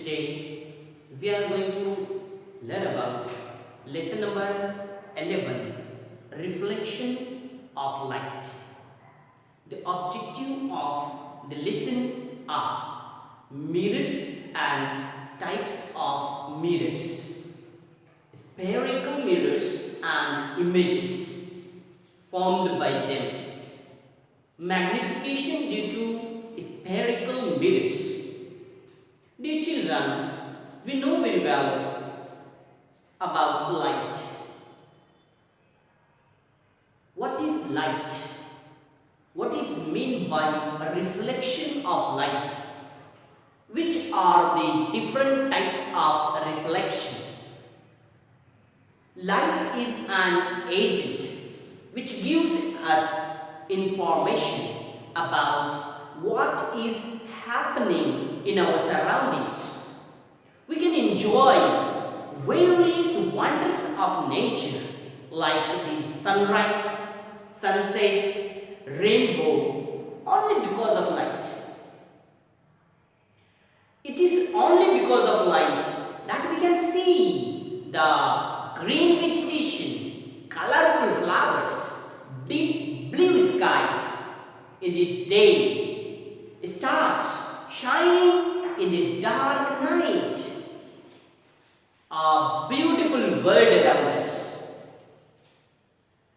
Today we are going to learn about lesson number 11, reflection of light. The objective of the lesson are mirrors and types of mirrors, spherical mirrors and images formed by them, magnification due to spherical mirrors. Dear children, we know very well about light. What is light? What is meant by a reflection of light? Which are the different types of reflection? Light is an agent which gives us information about what is happening in our surroundings. We can enjoy various wonders of nature like the sunrise, sunset, rainbow only because of light. It is only because of light that we can see the green vegetation, colorful flowers, deep blue skies in the day, stars shining in the dark night, a beautiful world around us.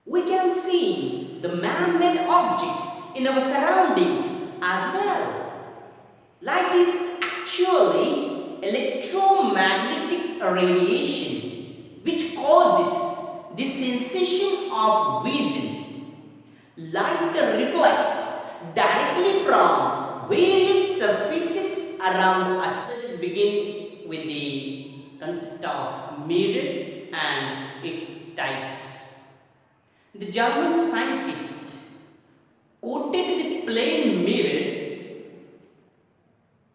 We can see the man-made objects in our surroundings as well. Light is actually electromagnetic radiation which causes the sensation of vision. Light reflects directly from various surfaces around us. Let's begin with the concept of mirror and its types. The German scientist quoted the plane mirror.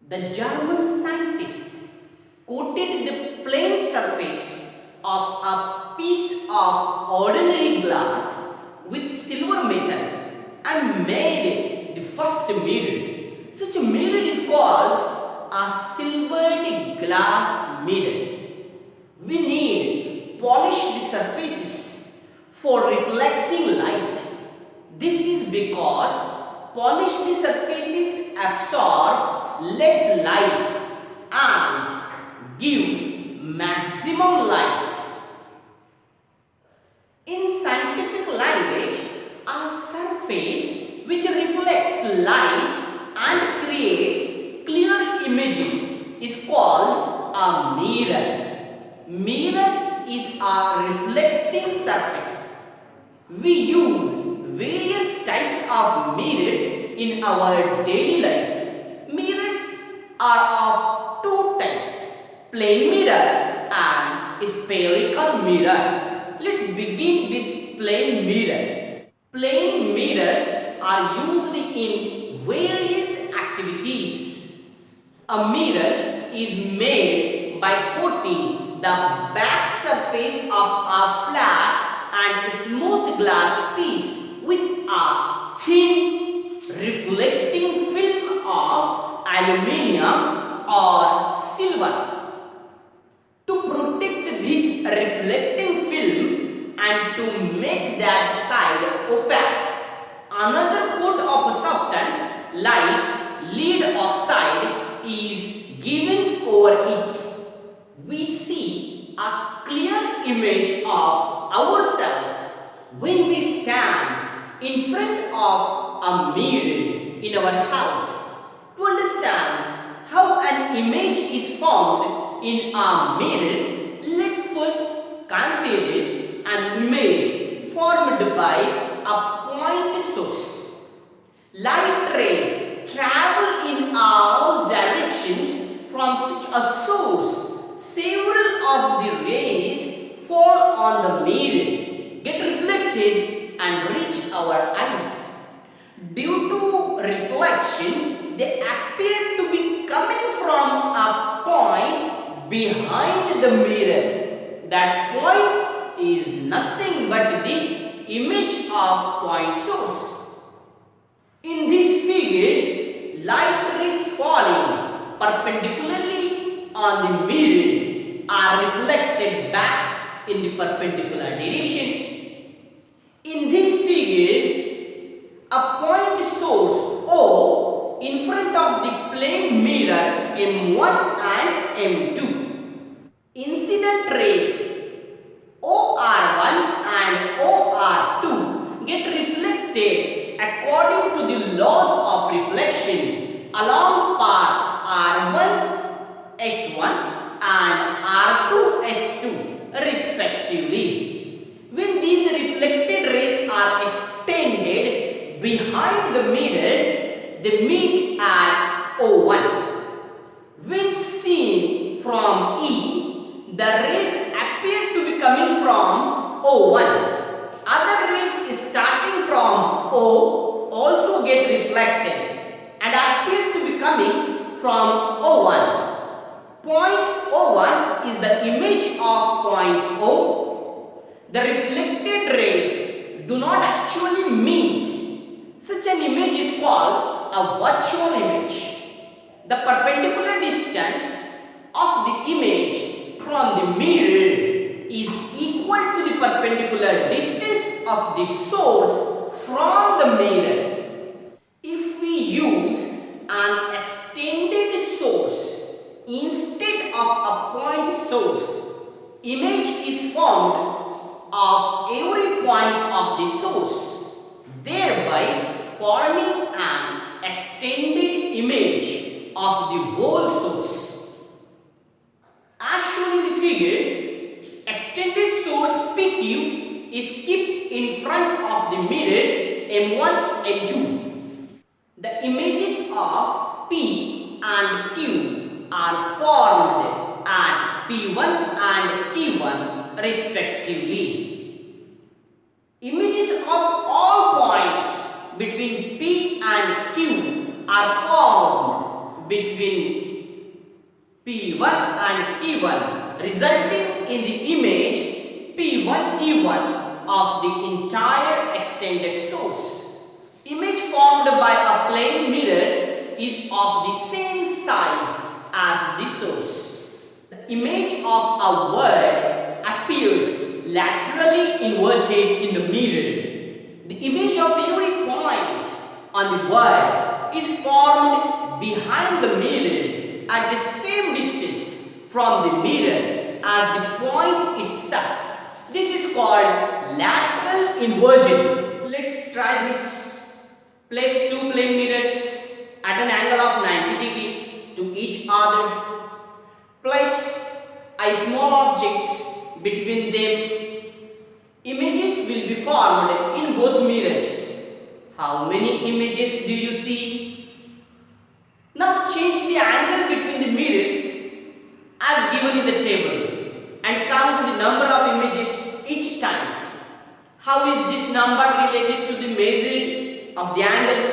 The German scientist coated the plane surface of a piece of ordinary glass with silver metal and made the first mirror. Such a mirror is called a silvered glass mirror. We need polished surfaces for reflecting light. This is because polished surfaces absorb less light and give maximum light. In scientific language, a surface which reflects light and creates clear images is called a mirror. Mirror is a reflecting surface. We use various types of mirrors in our daily life. Mirrors are of two types, plane mirror and spherical mirror. Let's begin with plane mirror. Plane mirrors are used in various activities. A mirror is made by coating the back surface of a flat and smooth glass piece with a thin reflecting film of aluminium or silver. To protect this reflecting film and to make that side opaque, another coat of a substance like lead oxide is given over it. We see a clear image of ourselves when we stand in front of a mirror in our house. To understand how an image is formed in a mirror, let's first consider an image formed by a point source. Light rays travel in all directions from such a source. Several of the rays fall on the mirror, get reflected and reach our eyes. Due to reflection, they appear to be coming from a point behind the mirror. That point is nothing but the image of point source. In this figure, light rays falling perpendicularly on the mirror are reflected back in the perpendicular direction. In this figure, a point source O in front of the plane mirror M1 and M2. Incident rays OR1 and OR2 get reflected according to the laws of reflection along path R1 S1 and R2 S2 respectively. When these reflected rays are extended behind the mirror, they meet at O1. When seen from E, the rays appear to be coming from O1. Other rays starting from O also get reflected and appear to be coming from O1. Point O1 is the image of point O. The reflected rays do not actually meet. Such an image is called a virtual image. The perpendicular distance of the image from the mirror is equal to the perpendicular distance of the source from the mirror. If we use an extended source instead of a point source, image is formed of every point of the source, thereby forming an extended image of the whole source. As shown in the figure, extended source PQ is kept in front of the mirror M1, M2. The images of P and Q are formed at P1 and Q1 respectively. Images of all points between P and Q are formed between P1 and Q1, resulting in the image P1 Q1 of the entire extended source. Image formed by a plane mirror is of the same size as the source. The image of a word appears laterally inverted in the mirror. The image of every point on the word is formed behind the mirror at the same distance from the mirror as the point itself. This is called lateral inversion. Let's try this. Place two plane mirrors at an angle of 90 degrees to each other. Place a small object between them. Images will be formed in both mirrors. How many images do you see? Now change the angle between the mirrors as given in the table and count the number of images each time. How is this number related to the measure of the angle?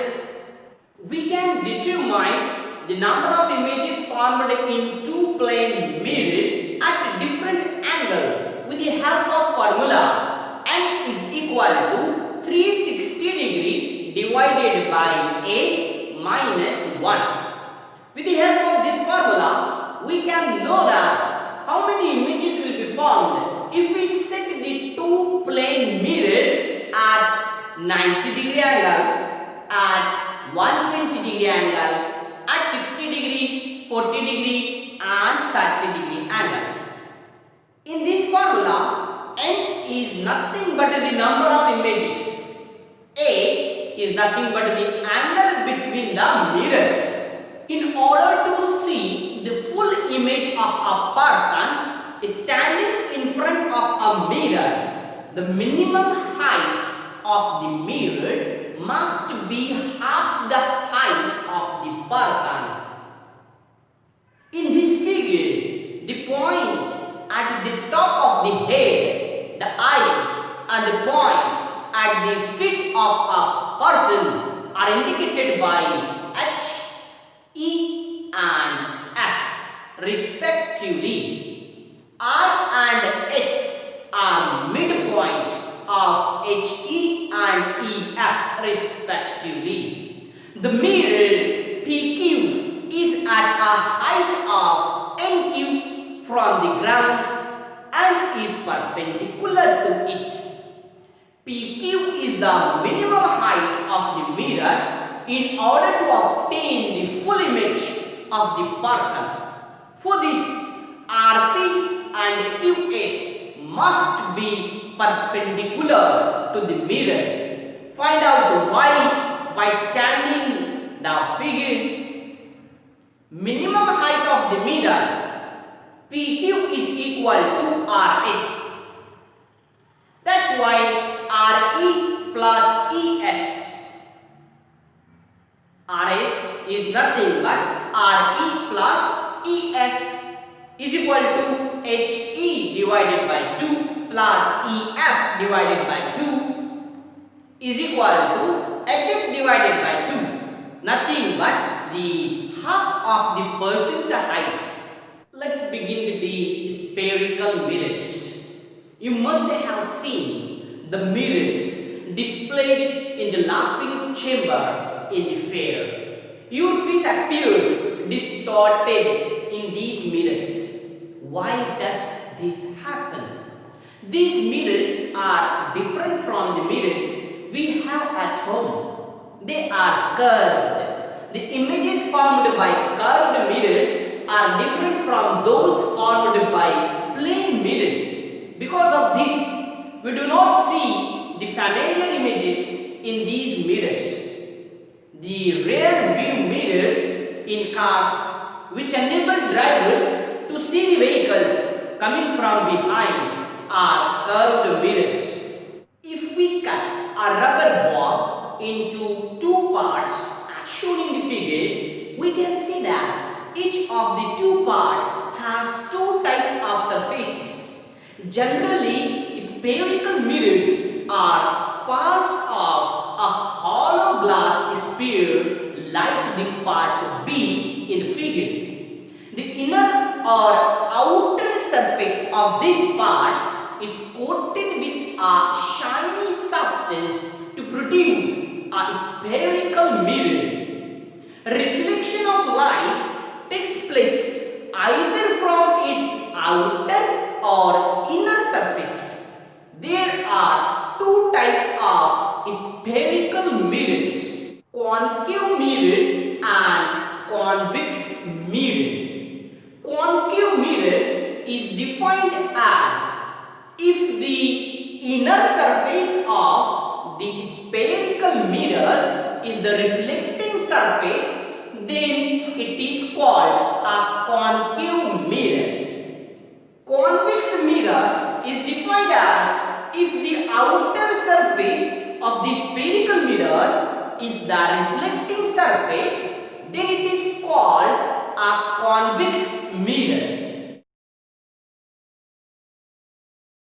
We can determine the number of images formed in two plane mirror at different angle with the help of formula n is equal to 360 degree divided by a minus 1. With the help of this formula, we can know that how many images will be formed if we set the two plane mirror at 90 degree angle, at 120 degree angle, at 60 degree, 40 degree and 30 degree angle. In this formula, n is nothing but the number of images. A is nothing but the angle between the mirrors. In order to see the full image of a person standing in front of a mirror, the minimum height of the mirror must be half the height of the person. In this figure, the point at the top of the head, the eyes and the point at the feet of a person are indicated by H, E and F respectively. R and S are midpoints of HE and EF respectively. The mirror PQ is at a height of NQ is the minimum height of the mirror in order to obtain the full image of the person. For this, RP and QS must be perpendicular to the mirror. Find out why by standing the figure. Minimum height of the mirror PQ is equal to RS. That's why RE plus ES. RS is nothing but RE plus ES is equal to HE divided by 2 plus EF divided by 2 is equal to HF divided by 2. Nothing but the half of the person's height. Let's begin with the spherical mirrors. You must have seen the mirrors displayed in the laughing chamber in the fair. Your face appears distorted in these mirrors. Why does this happen? These mirrors are different from the mirrors we have at home. They are curved. The images formed by curved mirrors are different from those formed by plain mirrors. Because of this, we do not see the familiar images in these mirrors. The rear view mirrors in cars, which enable drivers to see the vehicles coming from behind, are curved mirrors. If we cut a rubber ball into two parts as shown in the figure, we can see that each of the two parts has two types of surfaces. Generally, spherical mirrors are parts of a hollow glass sphere like the part B in the figure. The inner or outer surface of this part is coated with a shiny substance to produce a spherical mirror. Reflection of light takes place either from its outer or inner surface. There are two types of spherical mirrors: concave mirror and convex mirror. Concave mirror is defined as if the inner surface of the spherical mirror is the reflecting surface, then it is called a concave mirror. Convex mirror is defined as if the outer surface of the spherical mirror is the reflecting surface, then it is called a convex mirror.